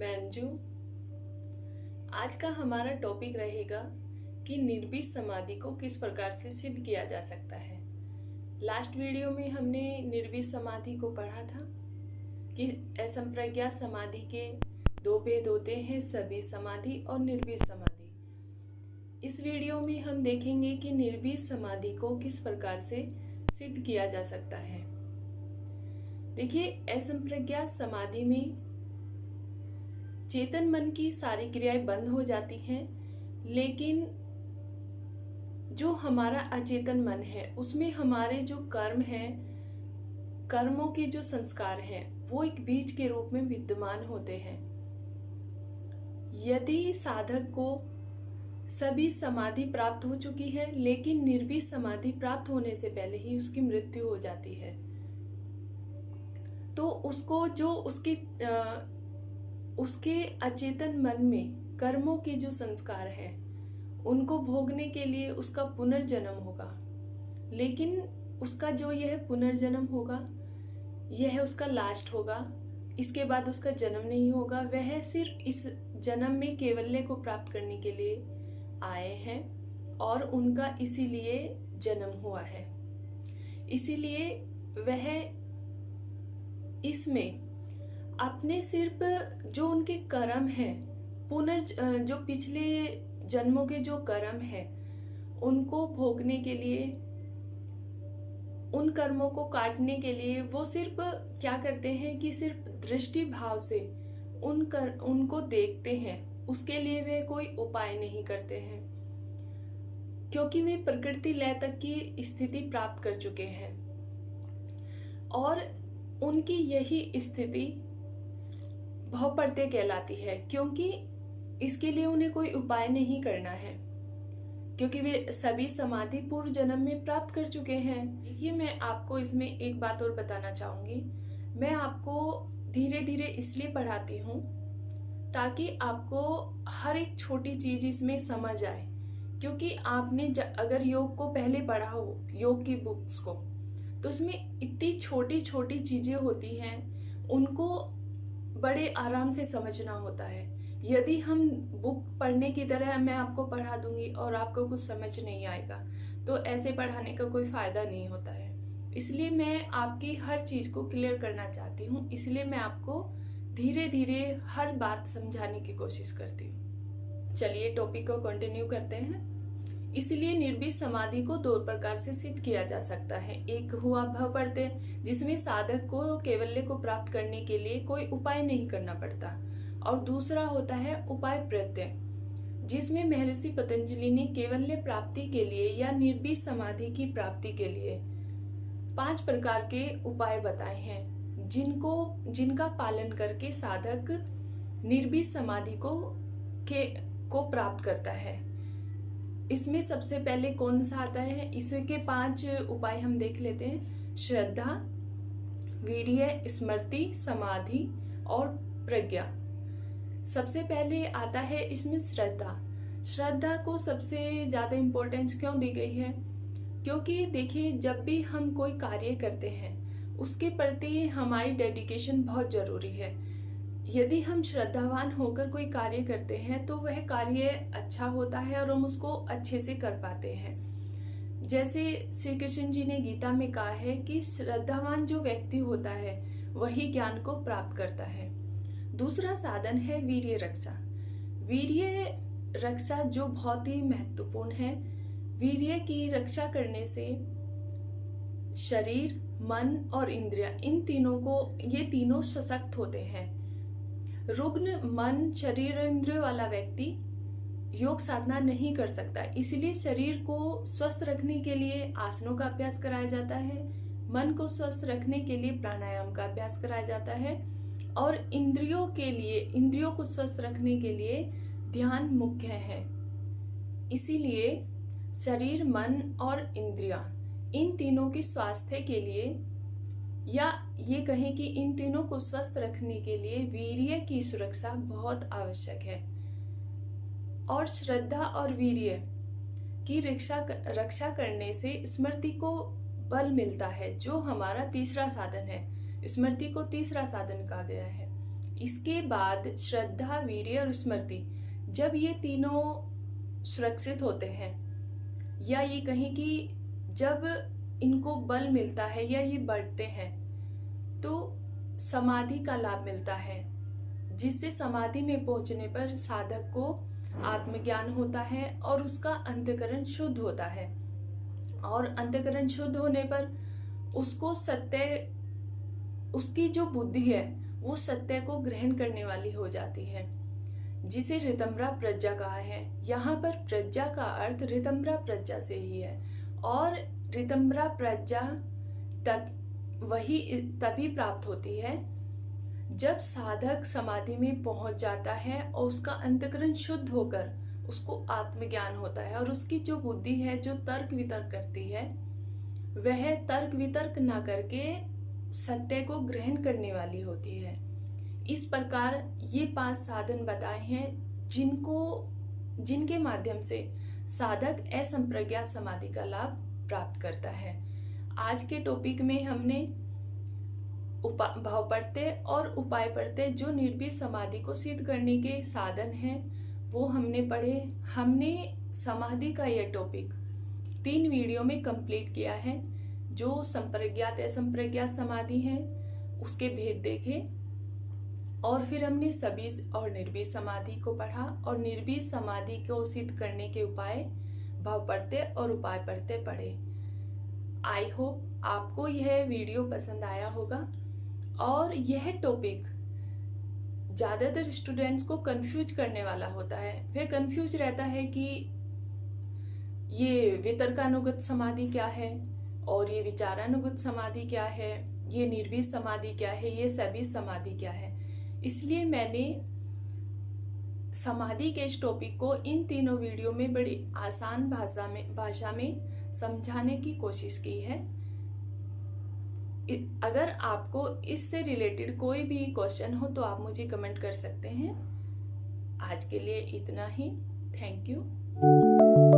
मैं अंजू। आज का हमारा टॉपिक रहेगा कि निर्विष समाधि को किस प्रकार से सिद्ध किया जा सकता है। लास्ट वीडियो में हमने निर्विष समाधि को पढ़ा था कि असंप्रज्ञात समाधि के दो भेद होते हैं, सभी समाधि और निर्विष समाधि। इस वीडियो में हम देखेंगे कि निर्विष समाधि को किस प्रकार से सिद्ध किया जा सकता है। देखिए, असंप्रज्ञात समाधि में चेतन मन की सारी क्रियाएं बंद हो जाती हैं, लेकिन जो हमारा अचेतन मन है उसमें हमारे जो कर्म हैं, कर्मों के जो संस्कार हैं, वो एक बीज के रूप में विद्यमान होते हैं। यदि साधक को सभी समाधि प्राप्त हो चुकी है, लेकिन निर्विष समाधि प्राप्त होने से पहले ही उसकी मृत्यु हो जाती है, तो उसको जो उसके अचेतन मन में कर्मों के जो संस्कार हैं उनको भोगने के लिए उसका पुनर्जन्म होगा। लेकिन उसका जो यह पुनर्जन्म होगा यह उसका लास्ट होगा, इसके बाद उसका जन्म नहीं होगा। वह सिर्फ इस जन्म में कैवल्य को प्राप्त करने के लिए आए हैं और उनका इसीलिए जन्म हुआ है। इसीलिए वह इसमें अपने सिर्फ जो उनके कर्म हैं, जो पिछले जन्मों के जो कर्म हैं, उनको भोगने के लिए, उन कर्मों को काटने के लिए वो सिर्फ क्या करते हैं कि सिर्फ दृष्टि भाव से उनको देखते हैं। उसके लिए वे कोई उपाय नहीं करते हैं, क्योंकि वे प्रकृति लय तक की स्थिति प्राप्त कर चुके हैं और उनकी यही स्थिति भवप्रत्यय कहलाती है, क्योंकि इसके लिए उन्हें कोई उपाय नहीं करना है, क्योंकि वे सभी समाधि पूर्व जन्म में प्राप्त कर चुके हैं। देखिए, मैं आपको इसमें एक बात और बताना चाहूंगी। मैं आपको धीरे धीरे इसलिए पढ़ाती हूँ ताकि आपको हर एक छोटी चीज इसमें समझ आए, क्योंकि आपने अगर योग को पहले पढ़ा हो, योग की बुक्स को, तो इसमें इतनी छोटी छोटी चीजें होती हैं, उनको बड़े आराम से समझना होता है। यदि हम बुक पढ़ने की तरह मैं आपको पढ़ा दूंगी और आपको कुछ समझ नहीं आएगा, तो ऐसे पढ़ाने का कोई फायदा नहीं होता है। इसलिए मैं आपकी हर चीज को क्लियर करना चाहती हूँ, इसलिए मैं आपको धीरे धीरे हर बात समझाने की कोशिश करती हूँ। चलिए टॉपिक को कंटिन्यू करते हैं। इसलिए निर्विष समाधि को दो प्रकार से सिद्ध किया जा सकता है। एक हुआ भवप्रत्यय, जिसमें साधक को कैवल्य को प्राप्त करने के लिए कोई उपाय नहीं करना पड़ता, और दूसरा होता है उपाय प्रत्यय, जिसमें महर्षि पतंजलि ने कैवल्य प्राप्ति के लिए या निर्विष समाधि की प्राप्ति के लिए 5 प्रकार के उपाय बताए हैं, जिनका पालन करके साधक निर्विष समाधि को प्राप्त करता है। इसमें सबसे पहले कौन सा आता है, इसके 5 उपाय हम देख लेते हैं। श्रद्धा, वीर्य, स्मृति, समाधि और प्रज्ञा। सबसे पहले आता है इसमें श्रद्धा। श्रद्धा को सबसे ज्यादा इम्पोर्टेंस क्यों दी गई है? क्योंकि देखिए, जब भी हम कोई कार्य करते हैं उसके प्रति हमारी डेडिकेशन बहुत जरूरी है। यदि हम श्रद्धावान होकर कोई कार्य करते हैं तो वह कार्य अच्छा होता है और हम उसको अच्छे से कर पाते हैं। जैसे श्री कृष्ण जी ने गीता में कहा है कि श्रद्धावान जो व्यक्ति होता है वही ज्ञान को प्राप्त करता है। दूसरा साधन है वीर्य रक्षा। वीर्य रक्षा जो बहुत ही महत्वपूर्ण है। वीर्य की रक्षा करने से शरीर, मन और इंद्रिय, इन तीनों को, ये तीनों सशक्त होते हैं। रुग्ण मन, शरीर और इंद्रिय वाला व्यक्ति योग साधना नहीं कर सकता। इसलिए शरीर को स्वस्थ रखने के लिए आसनों का अभ्यास कराया जाता है, मन को स्वस्थ रखने के लिए प्राणायाम का अभ्यास कराया जाता है, और इंद्रियों को स्वस्थ रखने के लिए ध्यान मुख्य है। इसीलिए शरीर, मन और इंद्रियां, इन तीनों के स्वास्थ्य के लिए, या ये कहें कि इन तीनों को स्वस्थ रखने के लिए वीर्य की सुरक्षा बहुत आवश्यक है। और श्रद्धा और वीर्य की रक्षा करने से स्मृति को बल मिलता है, जो हमारा तीसरा साधन है। स्मृति को तीसरा साधन कहा गया है। इसके बाद श्रद्धा, वीर्य और स्मृति, जब ये तीनों सुरक्षित होते हैं, या ये कहें कि जब इनको बल मिलता है या ये बढ़ते हैं, तो समाधि का लाभ मिलता है, जिससे समाधि में पहुंचने पर साधक को आत्मज्ञान होता है और उसका अंतःकरण शुद्ध होता है। और अंतःकरण शुद्ध होने पर उसको सत्य, उसकी जो बुद्धि है वो सत्य को ग्रहण करने वाली हो जाती है, जिसे ऋतम्रा प्रज्ञा कहा है। यहाँ पर प्रज्ञा का अर्थ ऋतम्रा प्रज्ञा से ही है, और ऋतम्रा प्रज्ञा तभी प्राप्त होती है जब साधक समाधि में पहुंच जाता है और उसका अंतःकरण शुद्ध होकर उसको आत्मज्ञान होता है, और उसकी जो बुद्धि है जो तर्क वितर्क करती है, वह तर्क वितर्क ना करके सत्य को ग्रहण करने वाली होती है। इस प्रकार ये 5 साधन बताए हैं जिनके माध्यम से साधक असंप्रज्ञात समाधि का लाभ प्राप्त करता है। आज के टॉपिक में हमने भाव प्रत्यय और उपाय प्रत्यय, जो निर्भीक समाधि को सिद्ध करने के साधन हैं, वो हमने पढ़े। हमने समाधि का यह टॉपिक 3 वीडियो में कंप्लीट किया है। जो संप्रज्ञात असंप्रज्ञात समाधि है उसके भेद देखे, और फिर हमने सभी और निर्भीक समाधि को पढ़ा, और निर्भीक समाधि को सिद्ध करने के उपाय, भाव प्रत्यय और उपाय प्रत्यय पढ़े। आई होप आपको यह वीडियो पसंद आया होगा। और यह टॉपिक ज़्यादातर स्टूडेंट्स को कंफ्यूज करने वाला होता है। वह कंफ्यूज रहता है कि ये वितर्कानुगत समाधि क्या है, और ये विचारानुगत समाधि क्या है, ये निर्भीक समाधि क्या है, ये सभी समाधि क्या है। इसलिए मैंने समाधि के इस टॉपिक को इन तीनों वीडियो में बड़ी आसान भाषा में समझाने की कोशिश की है। अगर आपको इससे रिलेटेड कोई भी क्वेश्चन हो तो आप मुझे कमेंट कर सकते हैं। आज के लिए इतना ही। Thank you.